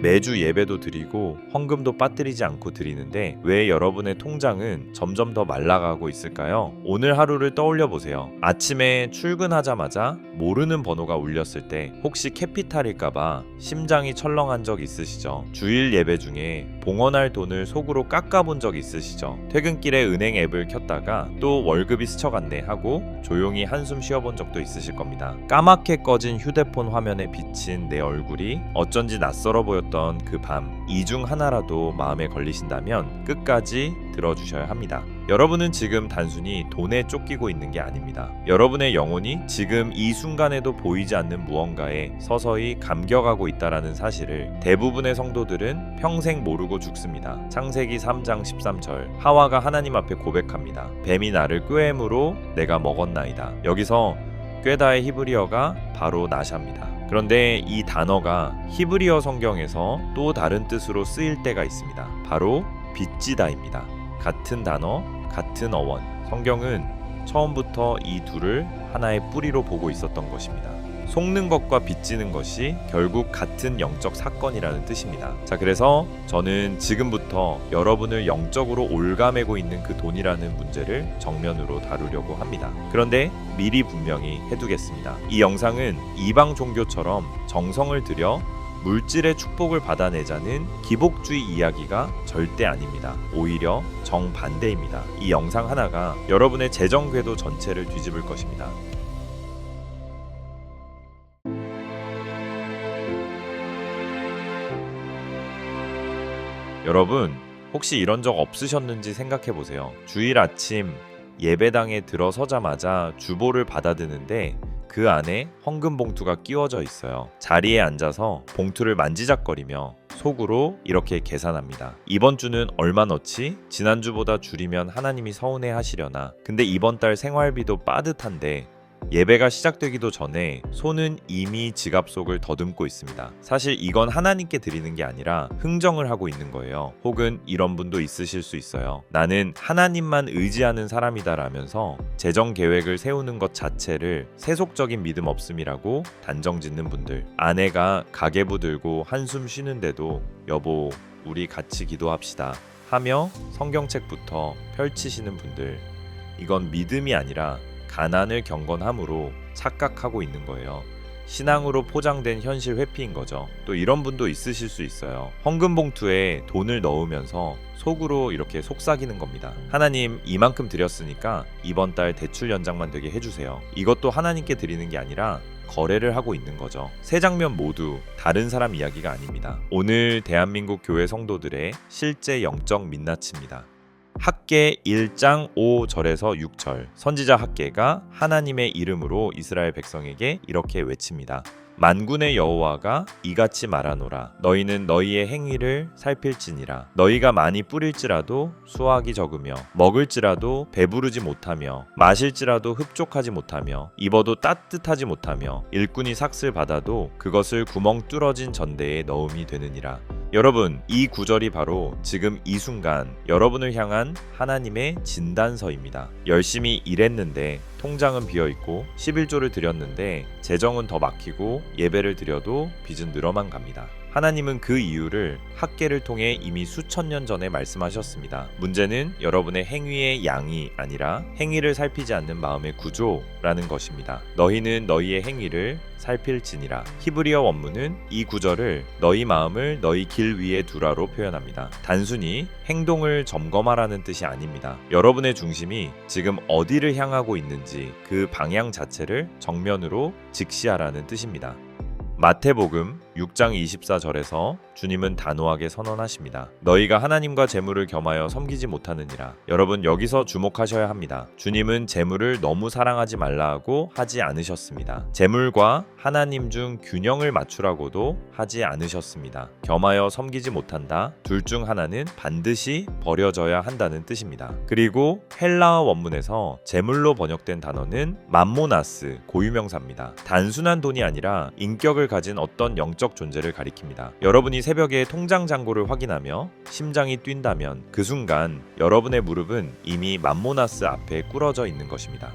매주 예배도 드리고 헌금도 빠뜨리지 않고 드리는데 왜 여러분의 통장은 점점 더 말라가고 있을까요? 오늘 하루를 떠올려 보세요. 아침에 출근하자마자 모르는 번호가 울렸을 때 혹시 캐피탈일까봐 심장이 철렁한 적 있으시죠? 주일 예배 중에 봉헌할 돈을 속으로 깎아본 적 있으시죠? 퇴근길에 은행 앱을 켰다가 또 월급이 스쳐갔네 하고 조용히 한숨 쉬어본 적도 있으실 겁니다. 까맣게 꺼진 휴대폰 화면에 비친 내 얼굴이 어쩐지 낯설어 보였던 그 밤, 이 중 하나라도 마음에 걸리신다면 끝까지 들어주셔야 합니다. 여러분은 지금 단순히 돈에 쫓기고 있는 게 아닙니다. 여러분의 영혼이 지금 이 순간에도 보이지 않는 무언가에 서서히 감겨가고 있다라는 사실을 대부분의 성도들은 평생 모르고 죽습니다. 창세기 3장 13절, 하와가 하나님 앞에 고백합니다. 뱀이 나를 꾀эм으로 내가 먹었나이다. 여기서 꾀다의 히브리어가 바로 나샤입니다. 그런데 이 단어가 히브리어 성경에서 또 다른 뜻으로 쓰일 때가 있습니다. 바로 빚지다입니다. 같은 단어, 같은 어원. 성경은 처음부터 이 둘을 하나의 뿌리로 보고 있었던 것입니다. 속는 것과 빚지는 것이 결국 같은 영적 사건이라는 뜻입니다. 자, 그래서 저는 지금부터 여러분을 영적으로 올가매고 있는 그 돈이라는 문제를 정면으로 다루려고 합니다. 그런데 미리 분명히 해두겠습니다. 이 영상은 이방 종교처럼 정성을 들여 물질의 축복을 받아내자는 기복주의 이야기가 절대 아닙니다. 오히려 정반대입니다. 이 영상 하나가 여러분의 재정 궤도 전체를 뒤집을 것입니다. 여러분, 혹시 이런 적 없으셨는지 생각해 보세요. 주일 아침 예배당에 들어서자마자 주보를 받아드는데 그 안에 헌금 봉투가 끼워져 있어요. 자리에 앉아서 봉투를 만지작거리며 속으로 이렇게 계산합니다. 이번 주는 얼마 넣지? 지난주보다 줄이면 하나님이 서운해 하시려나? 근데 이번 달 생활비도 빠듯한데 예배가 시작되기도 전에 손은 이미 지갑 속을 더듬고 있습니다. 사실 이건 하나님께 드리는 게 아니라 흥정을 하고 있는 거예요. 혹은 이런 분도 있으실 수 있어요. 나는 하나님만 의지하는 사람이다 라면서 재정 계획을 세우는 것 자체를 세속적인 믿음 없음이라고 단정 짓는 분들, 아내가 가계부 들고 한숨 쉬는데도 여보 우리 같이 기도합시다 하며 성경책부터 펼치시는 분들, 이건 믿음이 아니라 가난을 경건함으로 착각하고 있는 거예요. 신앙으로 포장된 현실 회피인 거죠. 또 이런 분도 있으실 수 있어요. 헌금 봉투에 돈을 넣으면서 속으로 이렇게 속삭이는 겁니다. 하나님 이만큼 드렸으니까 이번 달 대출 연장만 되게 해주세요. 이것도 하나님께 드리는 게 아니라 거래를 하고 있는 거죠. 세 장면 모두 다른 사람 이야기가 아닙니다. 오늘 대한민국 교회 성도들의 실제 영적 민낯입니다. 학개 1장 5절에서 6절, 선지자 학개가 하나님의 이름으로 이스라엘 백성에게 이렇게 외칩니다. 만군의 여호와가 이같이 말하노라. 너희는 너희의 행위를 살필지니라. 너희가 많이 뿌릴지라도 수확이 적으며, 먹을지라도 배부르지 못하며, 마실지라도 흡족하지 못하며, 입어도 따뜻하지 못하며, 일꾼이 삭슬 받아도 그것을 구멍 뚫어진 전대에 넣음이 되느니라. 여러분, 이 구절이 바로 지금 이 순간 여러분을 향한 하나님의 진단서입니다. 열심히 일했는데 통장은 비어있고 11조를 드렸는데 재정은 더 막히고 예배를 드려도 빚은 늘어만 갑니다. 하나님은 그 이유를 학개를 통해 이미 수천 년 전에 말씀하셨습니다. 문제는 여러분의 행위의 양이 아니라 행위를 살피지 않는 마음의 구조라는 것입니다. 너희는 너희의 행위를 살필지니라. 히브리어 원문은 이 구절을 너희 마음을 너희 길 위에 두라로 표현합니다. 단순히 행동을 점검하라는 뜻이 아닙니다. 여러분의 중심이 지금 어디를 향하고 있는지 그 방향 자체를 정면으로 직시하라는 뜻입니다. 마태복음 6장 24절에서 주님은 단호하게 선언하십니다. 너희가 하나님과 재물을 겸하여 섬기지 못하느니라. 여러분, 여기서 주목하셔야 합니다. 주님은 재물을 너무 사랑하지 말라 하고 하지 않으셨습니다. 재물과 하나님 중 균형을 맞추라고도 하지 않으셨습니다. 겸하여 섬기지 못한다. 둘 중 하나는 반드시 버려져야 한다는 뜻입니다. 그리고 헬라어 원문에서 재물로 번역된 단어는 맘모나스, 고유명사입니다. 단순한 돈이 아니라 인격을 가진 어떤 영적 존재를 가리킵니다. 여러분이 새벽에 통장 잔고를 확인하며 심장이 뛴다면 그 순간 여러분의 무릎은 이미 맘모나스 앞에 꿇어져 있는 것입니다.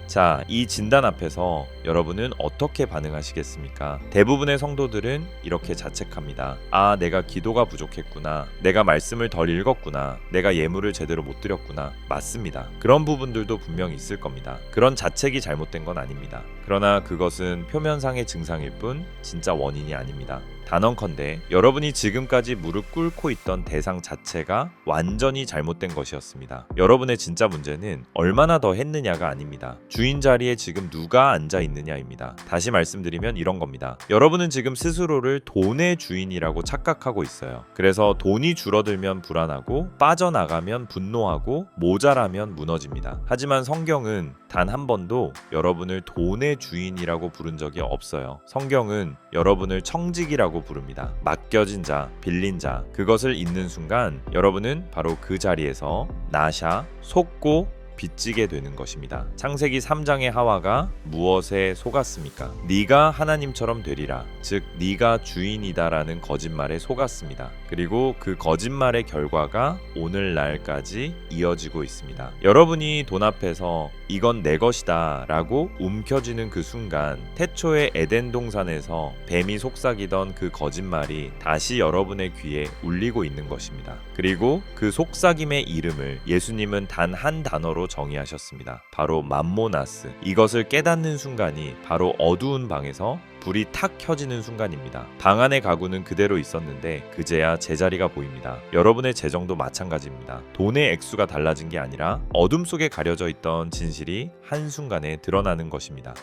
자, 이 진단 앞에서 여러분은 어떻게 반응하시겠습니까? 대부분의 성도들은 이렇게 자책합니다. 아, 내가 기도가 부족했구나. 내가 말씀을 덜 읽었구나. 내가 예물을 제대로 못 드렸구나. 맞습니다. 그런 부분들도 분명히 있을 겁니다. 그런 자책이 잘못된 건 아닙니다. 그러나 그것은 표면상의 증상일 뿐 진짜 원인이 아닙니다. 단언컨대 여러분이 지금까지 무릎 꿇고 있던 대상 자체가 완전히 잘못된 것이었습니다. 여러분의 진짜 문제는 얼마나 더 했느냐가 아닙니다. 주인 자리에 지금 누가 앉아 있느냐입니다. 다시 말씀드리면 이런 겁니다. 여러분은 지금 스스로를 돈의 주인이라고 착각하고 있어요. 그래서 돈이 줄어들면 불안하고 빠져나가면 분노하고 모자라면 무너집니다. 하지만 성경은 단 한 번도 여러분을 돈의 주인이라고 부른 적이 없어요. 성경은 여러분을 청직이라고 부릅니다. 맡겨진 자, 빌린 자, 그것을 잊는 순간 여러분은 바로 그 자리에서 나샤, 속고 빚지게 되는 것입니다. 창세기 3장의 하와가 무엇에 속았습니까? 네가 하나님처럼 되리라. 즉 네가 주인이다라는 거짓말에 속았습니다. 그리고 그 거짓말의 결과가 오늘날까지 이어지고 있습니다. 여러분이 돈 앞에서 이건 내 것이다 라고 움켜쥐는 그 순간 태초의 에덴 동산에서 뱀이 속삭이던 그 거짓말이 다시 여러분의 귀에 울리고 있는 것입니다. 그리고 그 속삭임의 이름을 예수님은 단 한 단어로 정의하셨습니다. 바로 맘모나스. 이것을 깨닫는 순간이 바로 어두운 방에서 불이 탁 켜지는 순간입니다. 방 안의 가구는 그대로 있었는데 그제야 제자리가 보입니다. 여러분의 재정도 마찬가지입니다. 돈의 액수가 달라진 게 아니라 어둠 속에 가려져 있던 진실이 한순간에 드러나는 것입니다.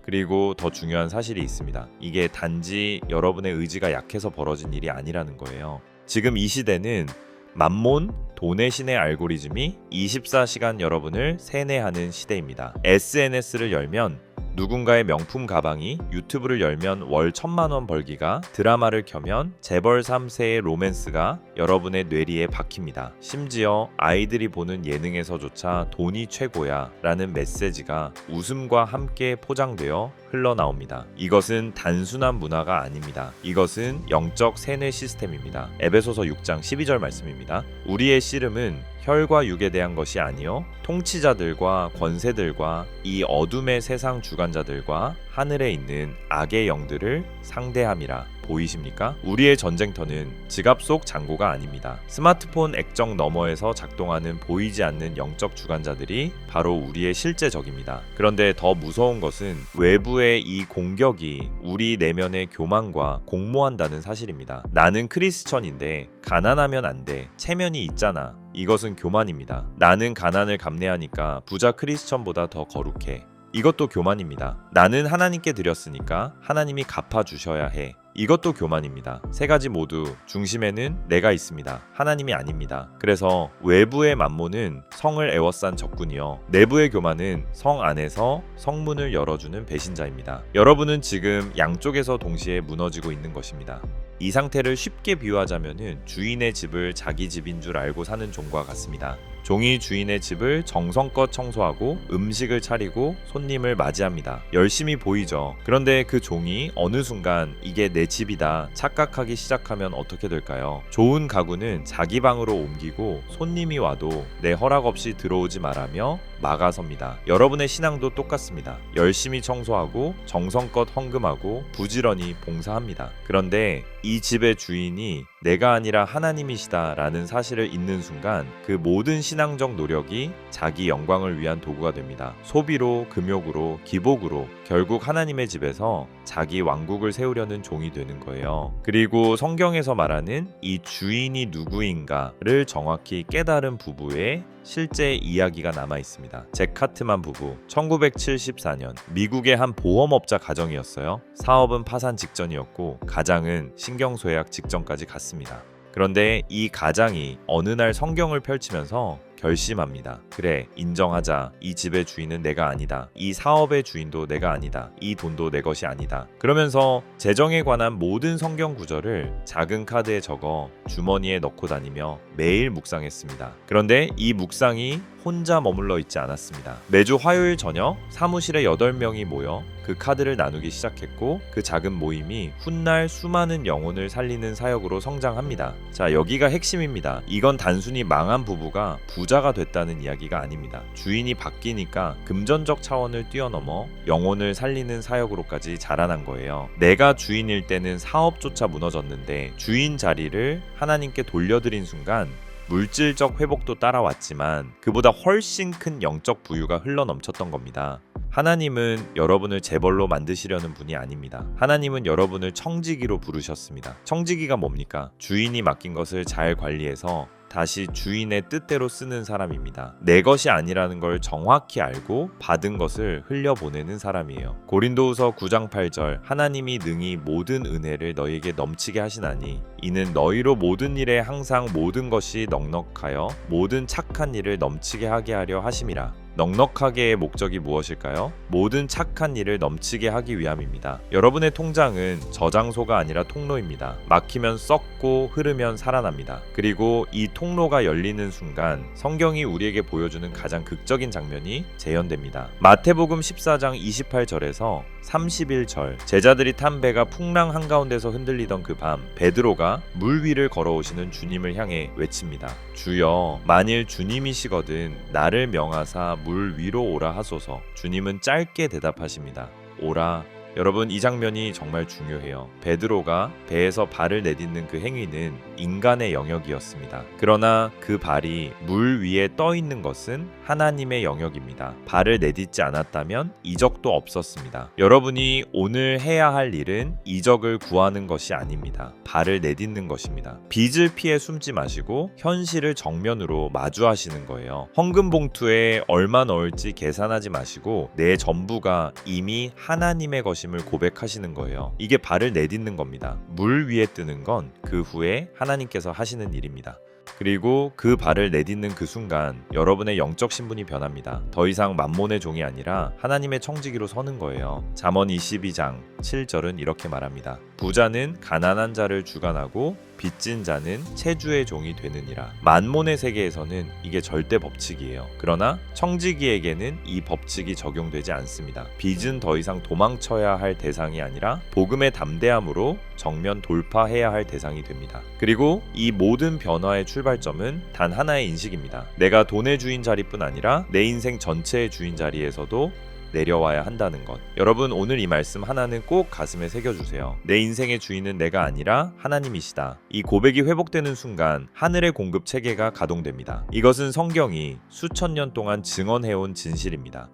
그리고 더 중요한 사실이 있습니다. 이게 단지 여러분의 의지가 약해서 벌어진 일이 아니라는 거예요. 지금 이 시대는 맘몬, 돈의 신의 알고리즘이 24시간 여러분을 세뇌하는 시대입니다. SNS를 열면 누군가의 명품 가방이, 유튜브를 열면 월 1,000만 원 벌기가, 드라마를 켜면 재벌 3세의 로맨스가 여러분의 뇌리에 박힙니다. 심지어 아이들이 보는 예능에서조차 돈이 최고야 라는 메시지가 웃음과 함께 포장되어 흘러나옵니다. 이것은 단순한 문화가 아닙니다. 이것은 영적 세뇌 시스템입니다. 에베소서 6장 12절 말씀입니다. 우리의 씨름은 혈과 육에 대한 것이 아니요 통치자들과 권세들과 이 어둠의 세상 주관자들과 하늘에 있는 악의 영들을 상대함이라. 보이십니까? 우리의 전쟁터는 지갑 속 잔고가 아닙니다. 스마트폰 액정 너머에서 작동하는 보이지 않는 영적 주관자들이 바로 우리의 실제 적입니다. 그런데 더 무서운 것은 외부의 이 공격이 우리 내면의 교만과 공모한다는 사실입니다. 나는 크리스천인데 가난하면 안 돼. 체면이 있잖아. 이것은 교만입니다. 나는 가난을 감내하니까 부자 크리스천보다 더 거룩해. 이것도 교만입니다. 나는 하나님께 드렸으니까 하나님이 갚아주셔야 해. 이것도 교만입니다. 세 가지 모두 중심에는 내가 있습니다. 하나님이 아닙니다. 그래서 외부의 만몬은 성을 에워싼 적군이요, 내부의 교만은 성 안에서 성문을 열어주는 배신자입니다. 여러분은 지금 양쪽에서 동시에 무너지고 있는 것입니다. 이 상태를 쉽게 비유하자면 주인의 집을 자기 집인 줄 알고 사는 종과 같습니다. 종이 주인의 집을 정성껏 청소하고 음식을 차리고 손님을 맞이합니다. 열심히 보이죠. 그런데 그 종이 어느 순간 이게 내 집이다 착각하기 시작하면 어떻게 될까요? 좋은 가구는 자기 방으로 옮기고 손님이 와도 내 허락 없이 들어오지 말라며 막아섭니다. 여러분의 신앙도 똑같습니다. 열심히 청소하고 정성껏 헌금하고 부지런히 봉사합니다. 그런데 이 집의 주인이 내가 아니라 하나님이시다 라는 사실을 잊는 순간 그 모든 신앙적 노력이 자기 영광을 위한 도구가 됩니다. 소비로, 금욕으로, 기복으로 결국 하나님의 집에서 자기 왕국을 세우려는 종이 되는 거예요. 그리고 성경에서 말하는 이 주인이 누구인가를 정확히 깨달은 부부의 실제 이야기가 남아 있습니다. 잭 카트만 부부, 1974년 미국의 한 보험업자 가정이었어요. 사업은 파산 직전이었고 가장은 신경쇠약 직전까지 갔습니다. 그런데 이 가장이 어느 날 성경을 펼치면서 결심합니다. 그래, 인정하자. 이 집의 주인은 내가 아니다. 이 사업의 주인도 내가 아니다. 이 돈도 내 것이 아니다. 그러면서 재정에 관한 모든 성경 구절을 작은 카드에 적어 주머니에 넣고 다니며 매일 묵상했습니다. 그런데 이 묵상이 혼자 머물러 있지 않았습니다. 매주 화요일 저녁 사무실에 8명이 모여 그 그 카드를 나누기 시작했고 그 작은 모임이 훗날 수많은 영혼을 살리는 사역으로 성장합니다. 자, 여기가 핵심입니다. 이건 단순히 망한 부부가 부자가 됐다는 이야기가 아닙니다. 주인이 바뀌니까 금전적 차원을 뛰어넘어 영혼을 살리는 사역으로까지 자라난 거예요. 내가 주인일 때는 사업조차 무너졌는데 주인 자리를 하나님께 돌려드린 순간 물질적 회복도 따라왔지만 그보다 훨씬 큰 영적 부유가 흘러넘쳤던 겁니다. 하나님은 여러분을 재벌로 만드시려는 분이 아닙니다. 하나님은 여러분을 청지기로 부르셨습니다. 청지기가 뭡니까? 주인이 맡긴 것을 잘 관리해서 다시 주인의 뜻대로 쓰는 사람입니다. 내 것이 아니라는 걸 정확히 알고 받은 것을 흘려보내는 사람이에요. 고린도후서 9장 8절 하나님이 능히 모든 은혜를 너희에게 넘치게 하시나니 이는 너희로 모든 일에 항상 모든 것이 넉넉하여 모든 착한 일을 넘치게 하게 하려 하심이라. 넉넉하게의 목적이 무엇일까요? 모든 착한 일을 넘치게 하기 위함입니다. 여러분의 통장은 저장소가 아니라 통로입니다. 막히면 썩고 흐르면 살아납니다. 그리고 이 통로가 열리는 순간 성경이 우리에게 보여주는 가장 극적인 장면이 재현됩니다. 마태복음 14장 28절에서 31절 제자들이 탄 배가 풍랑 한가운데서 흔들리던 그 밤 베드로가 물 위를 걸어오시는 주님을 향해 외칩니다. 주여 만일 주님이시거든 나를 명하사 물 위로 오라 하소서. 주님은 짧게 대답하십니다. 오라. 여러분 이 장면이 정말 중요해요. 베드로가 배에서 발을 내딛는 그 행위는 인간의 영역이었습니다. 그러나 그 발이 물 위에 떠 있는 것은 하나님의 영역입니다. 발을 내딛지 않았다면 이적도 없었습니다. 여러분이 오늘 해야 할 일은 이적을 구하는 것이 아닙니다. 발을 내딛는 것입니다. 빚을 피해 숨지 마시고 현실을 정면으로 마주하시는 거예요. 헌금 봉투에 얼마 넣을지 계산하지 마시고 내 전부가 이미 하나님의 것임을 고백하시는 거예요. 이게 발을 내딛는 겁니다. 물 위에 뜨는 건 그 후에 하나님께서 하시는 일입니다. 그리고 그 발을 내딛는 그 순간 여러분의 영적 신분이 변합니다. 더 이상 만몬의 종이 아니라 하나님의 청지기로 서는 거예요. 잠언 22장 7절은 이렇게 말합니다. 부자는 가난한 자를 주관하고 빚진 자는 체주의 종이 되느니라. 만몬의 세계에서는 이게 절대 법칙이에요. 그러나 청지기에게는 이 법칙이 적용되지 않습니다. 빚은 더 이상 도망쳐야 할 대상이 아니라 복음의 담대함으로 정면 돌파해야 할 대상이 됩니다. 그리고 이 모든 변화의 출발점은 단 하나의 인식입니다. 내가 돈의 주인 자리뿐 아니라 내 인생 전체의 주인 자리에서도 내려와야 한다는 것. 여러분 오늘 이 말씀 하나는 꼭 가슴에 새겨주세요. 내 인생의 주인은 내가 아니라 하나님이시다. 이 고백이 회복되는 순간 하늘의 공급 체계가 가동됩니다. 이것은 성경이 수천 년 동안 증언해온 진실입니다.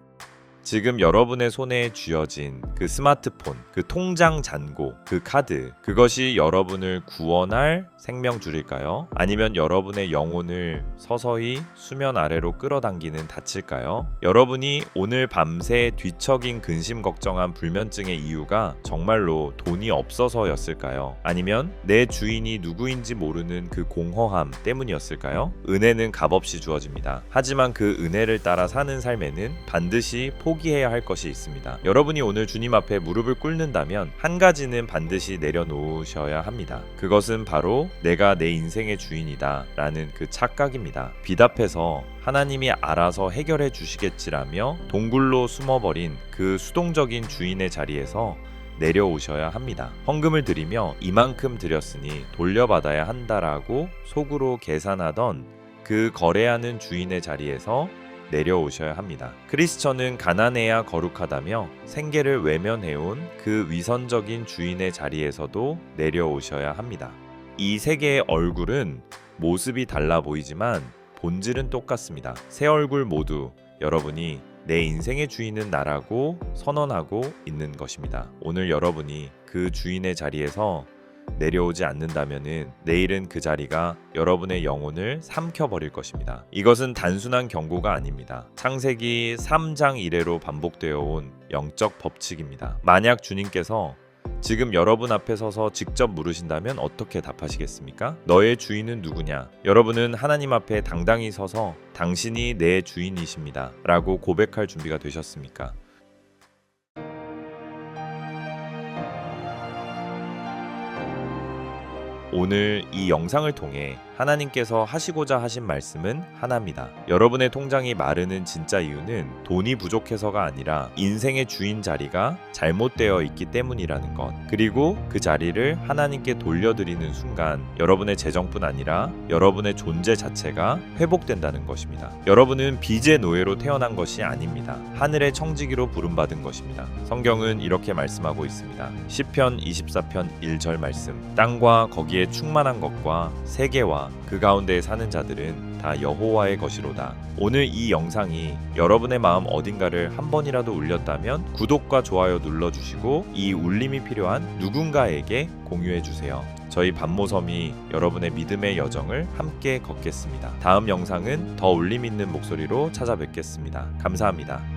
지금 여러분의 손에 쥐어진 그 스마트폰, 그 통장 잔고, 그 카드, 그것이 여러분을 구원할 생명줄일까요? 아니면 여러분의 영혼을 서서히 수면 아래로 끌어당기는 닻일까요? 여러분이 오늘 밤새 뒤척인 근심 걱정한 불면증의 이유가 정말로 돈이 없어서였을까요? 아니면 내 주인이 누구인지 모르는 그 공허함 때문이었을까요? 은혜는 값없이 주어집니다. 하지만 그 은혜를 따라 사는 삶에는 반드시 포기해야 할 것이 있습니다. 여러분이 오늘 주님 앞에 무릎을 꿇는다면 한 가지는 반드시 내려놓으셔야 합니다. 그것은 바로 내가 내 인생의 주인이다 라는 그 착각입니다. 빚 앞에서 하나님이 알아서 해결해 주시겠지라며 동굴로 숨어버린 그 수동적인 주인의 자리에서 내려오셔야 합니다. 헌금을 드리며 이만큼 드렸으니 돌려받아야 한다라고 속으로 계산하던 그 거래하는 주인의 자리에서 내려오셔야 합니다. 크리스천은 가난해야 거룩하다며 생계를 외면해온 그 위선적인 주인의 자리에서도 내려오셔야 합니다. 이 세계의 얼굴은 모습이 달라 보이지만 본질은 똑같습니다. 세 얼굴 모두 여러분이 내 인생의 주인은 나라고 선언하고 있는 것입니다. 오늘 여러분이 그 주인의 자리에서 내려오지 않는다면은 내일은 그 자리가 여러분의 영혼을 삼켜버릴 것입니다. 이것은 단순한 경고가 아닙니다. 창세기 3장 이래로 반복되어 온 영적 법칙입니다. 만약 주님께서 지금 여러분 앞에 서서 직접 물으신다면 어떻게 답하시겠습니까? 너의 주인은 누구냐? 여러분은 하나님 앞에 당당히 서서 당신이 내 주인이십니다 라고 고백할 준비가 되셨습니까? 오늘 이 영상을 통해 하나님께서 하시고자 하신 말씀은 하나입니다. 여러분의 통장이 마르는 진짜 이유는 돈이 부족해서가 아니라 인생의 주인 자리가 잘못되어 있기 때문이라는 것. 그리고 그 자리를 하나님께 돌려드리는 순간 여러분의 재정뿐 아니라 여러분의 존재 자체가 회복된다는 것입니다. 여러분은 빚의 노예로 태어난 것이 아닙니다. 하늘의 청지기로 부름받은 것입니다. 성경은 이렇게 말씀하고 있습니다. 시편 24편 1절 말씀. 땅과 거기에 충만한 것과 세계와 그 가운데에 사는 자들은 다 여호와의 것이로다. 오늘 이 영상이 여러분의 마음 어딘가를 한 번이라도 울렸다면 구독과 좋아요 눌러주시고 이 울림이 필요한 누군가에게 공유해주세요. 저희 반모섬이 여러분의 믿음의 여정을 함께 걷겠습니다. 다음 영상은 더 울림 있는 목소리로 찾아뵙겠습니다. 감사합니다.